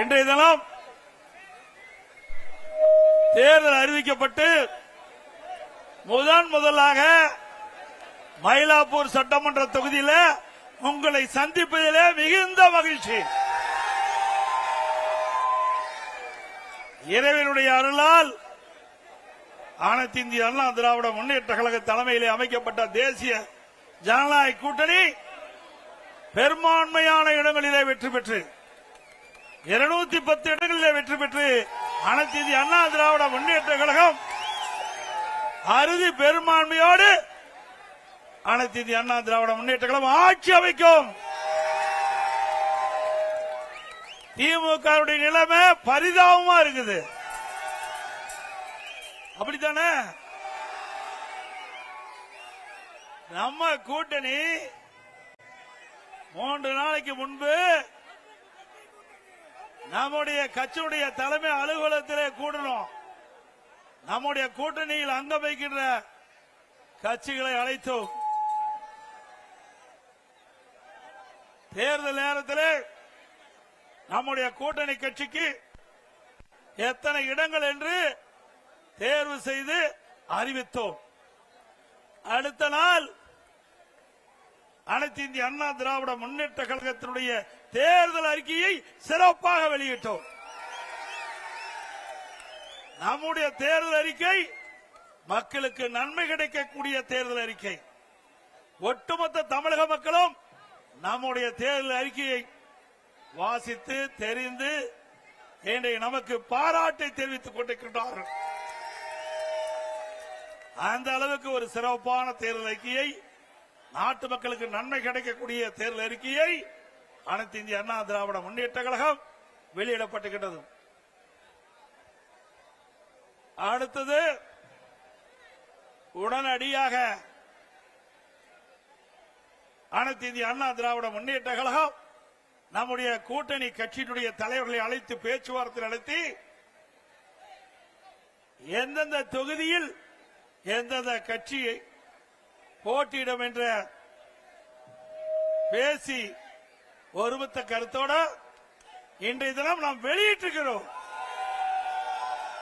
இன்றைய தினம் தேர்தல் அறிவிக்கப்பட்டு முதலாக மயிலாப்பூர் சட்டமன்ற தொகுதியில் உங்களை சந்திப்பதிலே மிகுந்த மகிழ்ச்சி. இறைவனுடைய அருளால் அனைத்து இந்திய அண்ணா திராவிட முன்னேற்ற கழக தலைமையிலே அமைக்கப்பட்ட தேசிய ஜனநாயக கூட்டணி பெரும்பான்மையான இடங்களிலே வெற்றி பெற்று 210 இடங்களிலே வெற்றி பெற்று அனைத்து இந்திய அண்ணா திராவிட முன்னேற்ற கழகம் அறுதி பெரும்பான்மையோடு அனைத்து இந்திய அண்ணா திராவிட முன்னேற்ற கழகம் ஆட்சி அமைக்கும். திமுக நிலைமை பரிதாபமா இருக்குது. அப்படித்தானே? நம்ம கூட்டணி 3 நாளைக்கு முன்பு நம்முடைய கட்சியுடைய தலைமை அலுவலகத்திலே கூடணும். நம்முடைய கூட்டணியில் அங்கம் வைக்கின்ற கட்சிகளை அழைத்தோம். தேர்தல் நேரத்தில் நம்முடைய கூட்டணி கட்சிக்கு எத்தனை இடங்கள் என்று தேர்வு செய்து அறிவித்தோம். அடுத்த நாள் அனைத்து இந்திய அண்ணா திராவிட முன்னேற்ற கழகத்தினுடைய தேர்தல் அறிக்கையை சிறப்பாக வெளியிட்டோம். நம்முடைய தேர்தல் அறிக்கை மக்களுக்கு நன்மை கிடைக்கக்கூடிய தேர்தல் அறிக்கை. ஒட்டுமொத்த தமிழக மக்களும் நம்முடைய தேர்தல் அறிக்கையை வாசித்து தெரிந்து இன்றைய நமக்கு பாராட்டை தெரிவித்துக் கொண்டிருக்கின்றார்கள். அந்த அளவுக்கு ஒரு சிறப்பான தேர்தல் அறிக்கையை, நாட்டு மக்களுக்கு நன்மை கிடைக்கக்கூடிய தேர்தல் அறிக்கையை அனைத்து இந்திய அண்ணா திராவிட முன்னேற்ற கழகம் வெளியிடப்பட்டுகின்றது. அடுத்தது உடனடியாக அனைத்து இந்திய அண்ணா திராவிட முன்னேற்ற கழகம் நம்முடைய கூட்டணி கட்சியினுடைய தலைவர்களை அழைத்து பேச்சுவார்த்தை நடத்தி எந்தெந்த தொகுதியில் எந்தெந்த கட்சியை போட்டியிடும் என்ற பேசி ஒருமித்த கருத்தோடு இன்றைய தினம் நாம் வெளியிட்டிருக்கிறோம்.